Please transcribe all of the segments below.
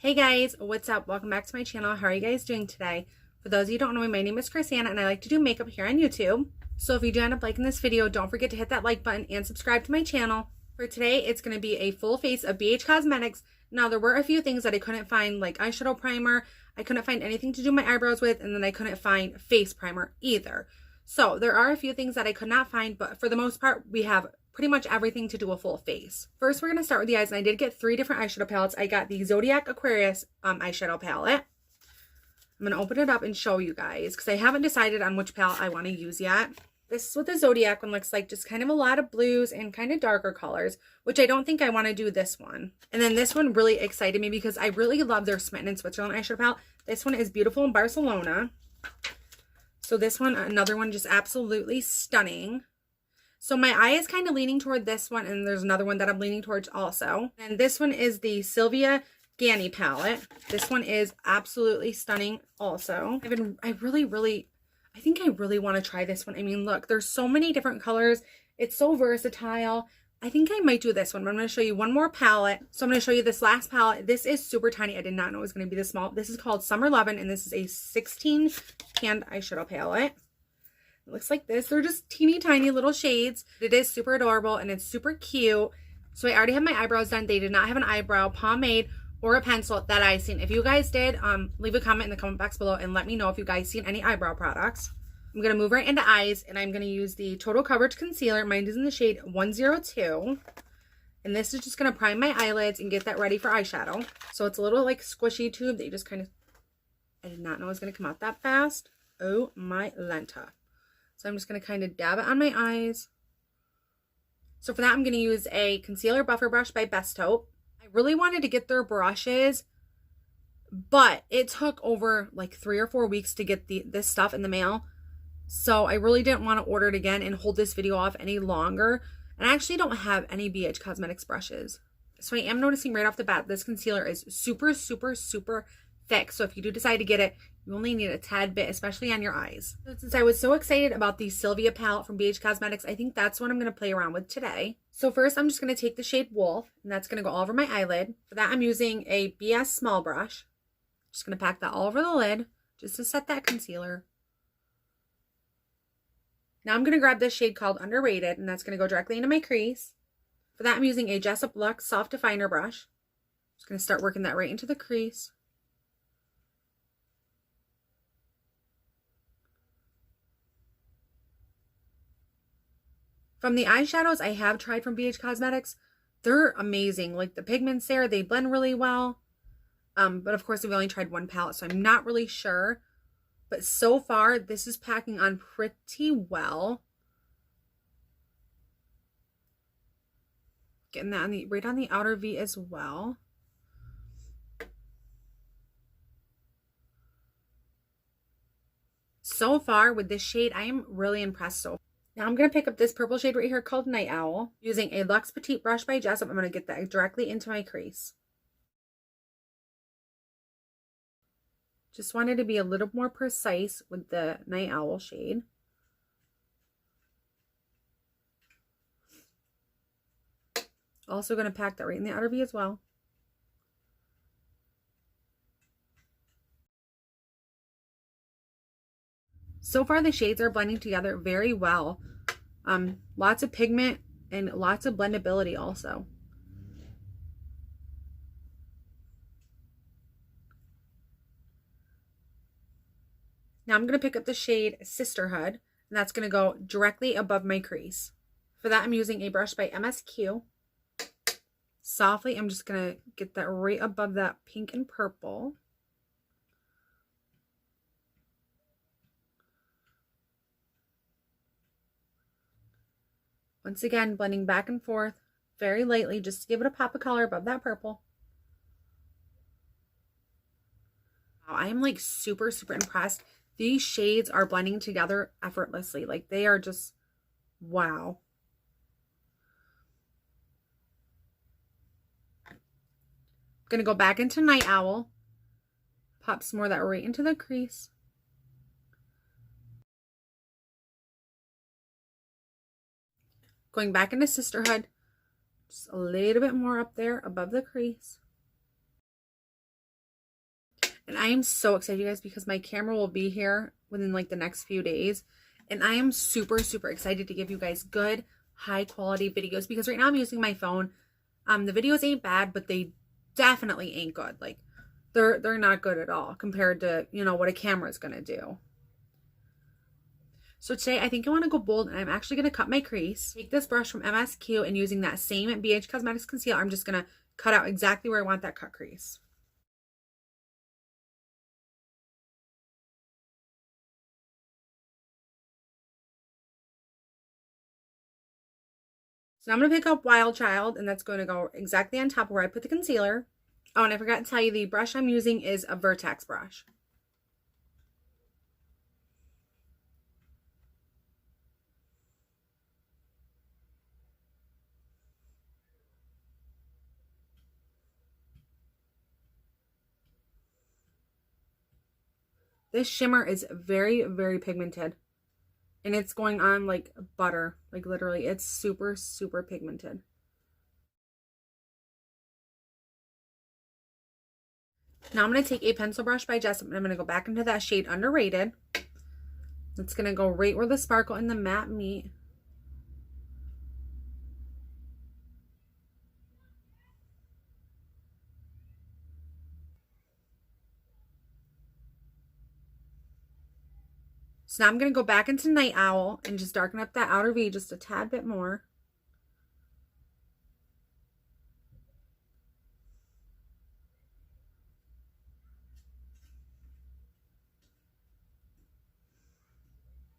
Hey guys, what's up? Welcome back to my channel. How are you guys doing today? For those of you who don't know me, my name is Crissanna and I like to do makeup here on YouTube. So if you do end up liking this video, don't forget to hit that like button and subscribe to my channel. For today, it's going to be a full face of BH Cosmetics. Now, there were a few things that I couldn't find, like eyeshadow primer. I couldn't find anything to do my eyebrows with, and then I couldn't find face primer either. So there are a few things that I could not find, but for the most part, we have pretty much everything to do a full face. First, we're going to start with the eyes, and I did get 3 different eyeshadow palettes. I got the Zodiac Aquarius eyeshadow palette. I'm going to open it up and show you guys because I haven't decided on which palette I want to use yet. This is what the Zodiac one looks like, just kind of a lot of blues and kind of darker colors, which I don't think I want to do this one. And then this one really excited me because I really love their Smitten in Switzerland eyeshadow palette. This one is Beautiful in Barcelona. So this one, another one, just absolutely stunning. So my eye is kind of leaning toward this one, and there's another one that I'm leaning towards also. And this one is the Sylvia Gana palette. This one is absolutely stunning also. I think I really want to try this one. I mean, look, there's so many different colors. It's so versatile. I think I might do this one, but I'm going to show you one more palette. So I'm going to show you this last palette. This is super tiny. I did not know it was going to be this small. This is called Summer Lovin', and this is a 16 hand eyeshadow palette. It looks like this. They're just teeny tiny little shades. It is super adorable and it's super cute. So I already have my eyebrows done. They did not have an eyebrow pomade or a pencil that I seen. If you guys did, leave a comment in the comment box below and let me know if you guys seen any eyebrow products. I'm going to move right into eyes, and I'm going to use the Total Coverage Concealer. Mine is in the shade 102. And this is just going to prime my eyelids and get that ready for eyeshadow. So it's a little like squishy tube that you just kind of, I did not know it was going to come out that fast. Oh my Lenta. So I'm just going to kind of dab it on my eyes. So for that, I'm going to use a concealer buffer brush by Best Hope. I really wanted to get their brushes, but it took over like 3 or 4 weeks to get this stuff in the mail. So I really didn't want to order it again and hold this video off any longer. And I actually don't have any BH Cosmetics brushes. So I am noticing right off the bat, this concealer is super, super, super thick. So if you do decide to get it, you only need a tad bit, especially on your eyes. Since I was so excited about the Sylvia palette from BH Cosmetics, I think that's what I'm going to play around with today. So first, I'm just going to take the shade Wolf, and that's going to go all over my eyelid. For that, I'm using a BS small brush. Just going to pack that all over the lid, just to set that concealer. Now I'm going to grab this shade called Underrated, and that's going to go directly into my crease. For that, I'm using a Jessup Luxe Soft Definer brush. Just going to start working that right into the crease. From the eyeshadows I have tried from BH Cosmetics, they're amazing. Like the pigments there, they blend really well. But of course, we've only tried one palette, so I'm not really sure. But so far, this is packing on pretty well. Getting that on right on the outer V as well. So far, with this shade, I am really impressed so far. Now I'm going to pick up this purple shade right here called Night Owl. Using a Luxe Petite brush by Jessup, I'm going to get that directly into my crease. Just wanted to be a little more precise with the Night Owl shade. Also going to pack that right in the outer V as well. So far, the shades are blending together very well. Lots of pigment and lots of blendability also. Now I'm going to pick up the shade Sisterhood, and that's going to go directly above my crease. For that, I'm using a brush by MSQ. Softly, I'm just going to get that right above that pink and purple. Once again, blending back and forth very lightly, just to give it a pop of color above that purple. Wow, I am like super, super impressed. These shades are blending together effortlessly. Like they are just, wow. I'm going to go back into Night Owl. Pop some more of that right into the crease. Going back into Sisterhood, just a little bit more up there above the crease. And I am so excited, you guys, because my camera will be here within like the next few days. And I am super, super excited to give you guys good, high quality videos, because right now I'm using my phone. The videos ain't bad, but they definitely ain't good. Like they're not good at all compared to, you know, what a camera is going to do. So today I think I want to go bold, and I'm actually going to cut my crease. Take this brush from MSQ, and using that same BH Cosmetics concealer, I'm just going to cut out exactly where I want that cut crease. So now I'm going to pick up Wild Child, and that's going to go exactly on top where I put the concealer. Oh, and I forgot to tell you, the brush I'm using is a Vertex brush. This shimmer is very, very pigmented. And it's going on like butter. Like literally, it's super, super pigmented. Now I'm going to take a pencil brush by Jessup, and I'm going to go back into that shade Underrated. It's going to go right where the sparkle and the matte meet. So now I'm going to go back into Night Owl and just darken up that outer V just a tad bit more.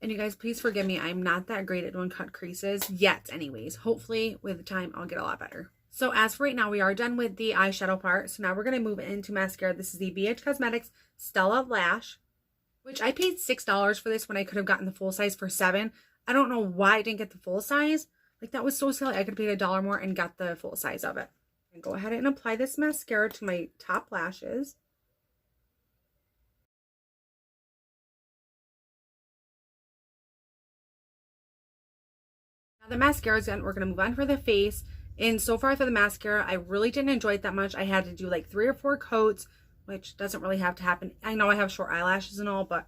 And you guys, please forgive me. I'm not that great at doing cut creases yet anyways. Hopefully with time I'll get a lot better. So as for right now, we are done with the eyeshadow part. So now we're going to move into mascara. This is the BH Cosmetics Stella Lash, which I paid $6 for this when I could have gotten the full size for $7. I don't know why I didn't get the full size. Like, that was so silly. I could have paid $1 more and got the full size of it. And go ahead and apply this mascara to my top lashes. Now the mascara is done. We're going to move on for the face. And so far for the mascara, I really didn't enjoy it that much. I had to do like 3 or 4 coats, which doesn't really have to happen. I know I have short eyelashes and all, but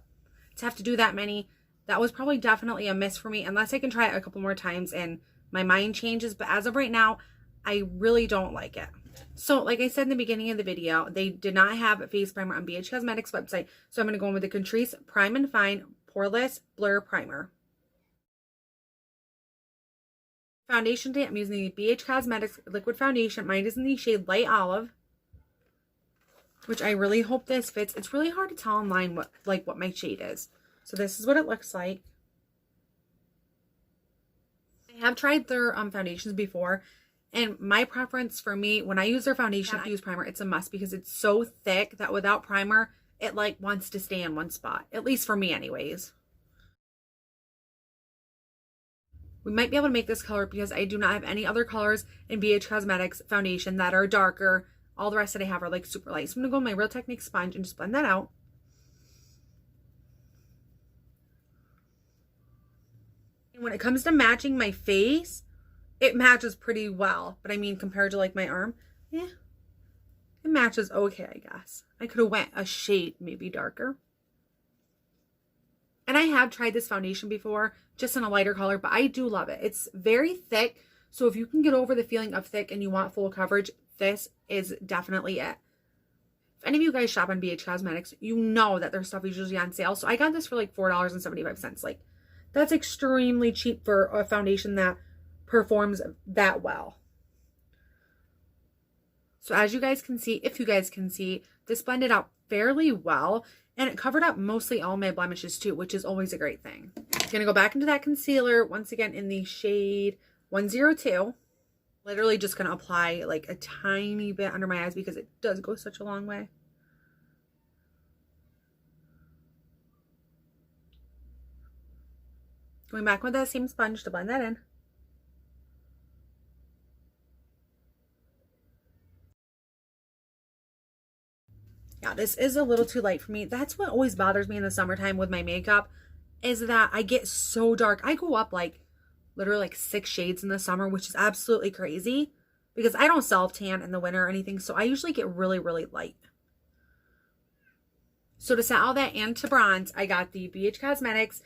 to have to do that many, that was probably definitely a miss for me, unless I can try it a couple more times and my mind changes. But as of right now, I really don't like it. So like I said in the beginning of the video, they did not have a face primer on BH Cosmetics website. So I'm going to go in with the Catrice Prime and Fine Poreless Blur Primer. Foundation today, I'm using the BH Cosmetics Liquid Foundation. Mine is in the shade Light Olive, which I really hope this fits. It's really hard to tell online what my shade is. So this is what it looks like. I have tried their foundations before, and my preference for me, when I use their foundation, I use primer. It's a must because it's so thick that without primer, it like wants to stay in one spot. At least for me anyways. We might be able to make this color because I do not have any other colors in BH Cosmetics foundation that are darker. All the rest that I have are like super light. So I'm going to go with my Real Technique sponge and just blend that out. And when it comes to matching my face, it matches pretty well. But I mean, compared to like my arm, yeah, it matches okay, I guess. I could have went a shade maybe darker. And I have tried this foundation before, just in a lighter color, but I do love it. It's very thick, so if you can get over the feeling of thick and you want full coverage, this is definitely it. If any of you guys shop on BH Cosmetics, you know that their stuff is usually on sale. So I got this for like $4.75. Like, that's extremely cheap for a foundation that performs that well. So as you guys can see, if you guys can see, this blended out fairly well. And it covered up mostly all my blemishes too, which is always a great thing. I'm going to go back into that concealer once again in the shade 102. Literally just going to apply like a tiny bit under my eyes because it does go such a long way. Going back with that same sponge to blend that in. Yeah, this is a little too light for me. That's what always bothers me in the summertime with my makeup, is that I get so dark. I go up like literally like 6 shades in the summer, which is absolutely crazy because I don't self tan in the winter or anything. So I usually get really, really light. So to set all that and to bronze, I got the BH Cosmetics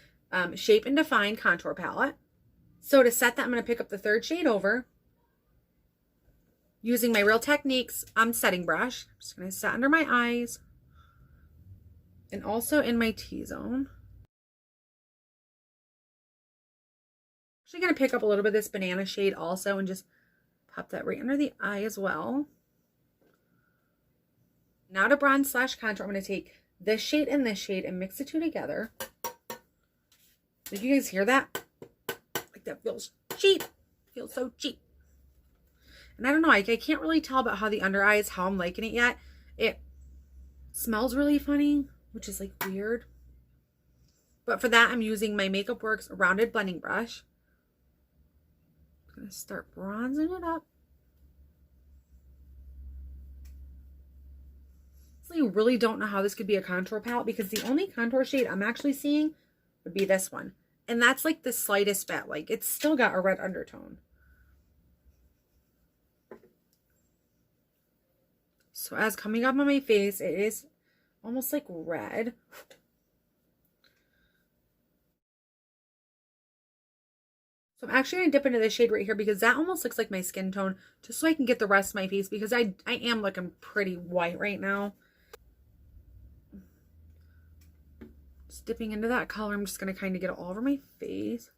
Shape and Define Contour Palette. So to set that, I'm going to pick up the third shade over using my Real Techniques setting brush. I'm just going to set under my eyes and also in my T-zone. Actually going to pick up a little bit of this banana shade also and just pop that right under the eye as well. Now to bronze slash contour, I'm going to take this shade and mix the two together. Did you guys hear that? Like, that feels cheap. Feels so cheap. And I don't know, I can't really tell about how the under eye is, how I'm liking it yet. It smells really funny, which is like weird. But for that, I'm using my Makeup Works rounded blending brush. I'm going to start bronzing it up. I really don't know how this could be a contour palette because the only contour shade I'm actually seeing would be this one. And that's like the slightest bit. Like, it's still got a red undertone. So as coming up on my face, it is almost like red. So I'm actually going to dip into this shade right here because that almost looks like my skin tone, just so I can get the rest of my face because I am looking pretty white right now. Just dipping into that color, I'm just going to kind of get it all over my face.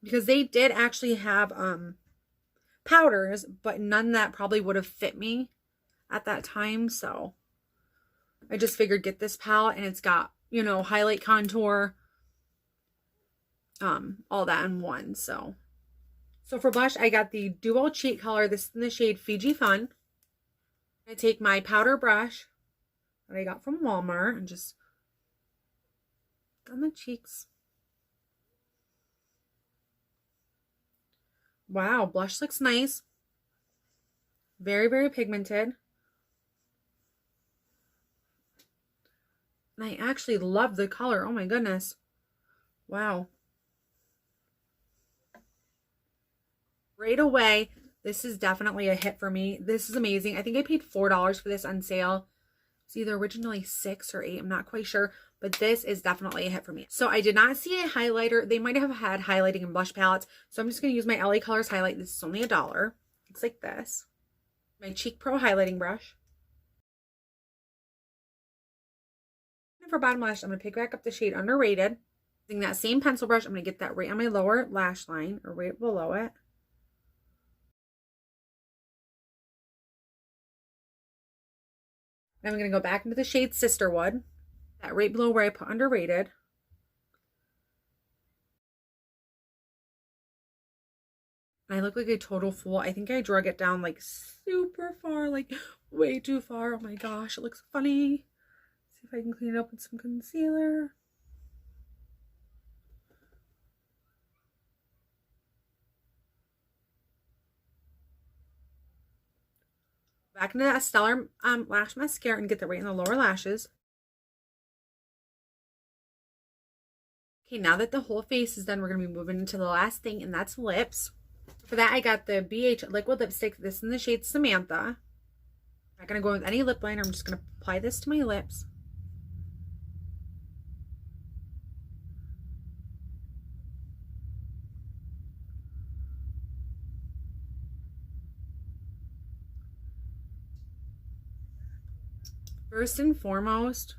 Because they did actually have powders, but none that probably would have fit me at that time. So I just figured get this palette, and it's got, you know, highlight, contour, all that in one. So for blush, I got the Duo Cheat Color. This is in the shade Fiji Fun. I take my powder brush that I got from Walmart and just on the cheeks. Wow, blush looks nice. Very, very pigmented. And I actually love the color. Oh my goodness. Wow. Right away, this is definitely a hit for me. This is amazing. I think I paid $4 for this on sale. It's either originally $6 or $8. I'm not quite sure. But this is definitely a hit for me. So I did not see a highlighter. They might have had highlighting and blush palettes. So I'm just going to use my LA Colors highlight. This is only $1. Looks like this. My Cheek Pro highlighting brush. And for bottom lash, I'm going to pick back up the shade Underrated. Using that same pencil brush, I'm going to get that right on my lower lash line or right below it. Then I'm going to go back into the shade Sisterwood. That right below where I put Underrated. And I look like a total fool. I think I drug it down like super far, like way too far. Oh my gosh, it looks funny. See if I can clean it up with some concealer. Back into that Stellar Lash Mascara and get that right in the lower lashes. Okay, now that the whole face is done, we're going to be moving into the last thing, and that's lips. For that, I got the BH Liquid Lipstick. This in the shade Samantha. I'm not going to go with any lip liner. I'm just going to apply this to my lips. First and foremost,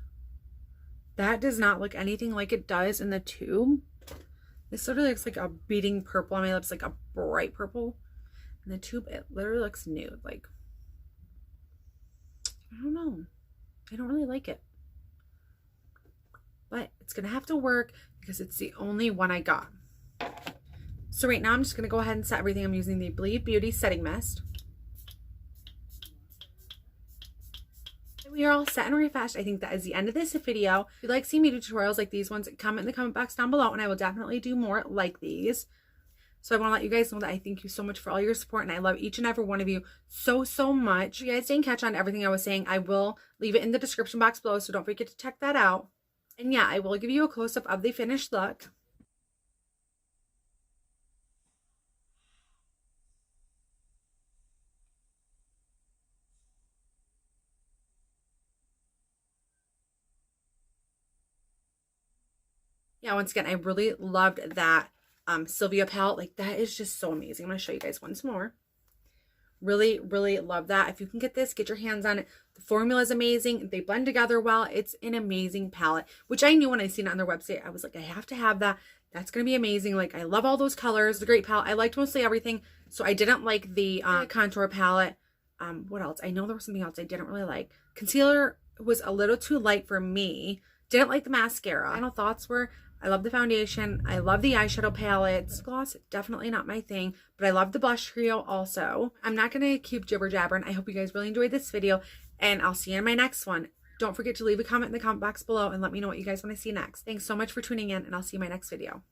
that does not look anything like it does in the tube. This sort of looks like a beating purple on my lips, like a bright purple. In the tube, it literally looks nude. Like, I don't know. I don't really like it. But it's going to have to work because it's the only one I got. So right now, I'm just going to go ahead and set everything. I'm using the Believe Beauty Setting Mist. We are all set and refreshed. I think that is the end of this video. If you'd like to see me do tutorials like these ones, comment in the comment box down below and I will definitely do more like these. So I want to let you guys know that I thank you so much for all your support and I love each and every one of you so much. If you guys didn't catch on everything I was saying, I will leave it in the description box below, so don't forget to check that out. And yeah, I will give you a close-up of the finished look. Yeah, once again, I really loved that Sylvia palette. Like, that is just so amazing. I'm going to show you guys once more. Really, really love that. If you can get this, get your hands on it. The formula is amazing. They blend together well. It's an amazing palette, which I knew when I seen it on their website. I was like, I have to have that. That's going to be amazing. Like, I love all those colors. The great palette. I liked mostly everything. So I didn't like the contour palette. What else? I know there was something else I didn't really like. Concealer was a little too light for me. Didn't like the mascara. Final thoughts were, I love the foundation. I love the eyeshadow palettes. Gloss, definitely not my thing, but I love the blush trio also. I'm not going to keep jibber jabbering. I hope you guys really enjoyed this video, and I'll see you in my next one. Don't forget to leave a comment in the comment box below and let me know what you guys want to see next. Thanks so much for tuning in, and I'll see you in my next video.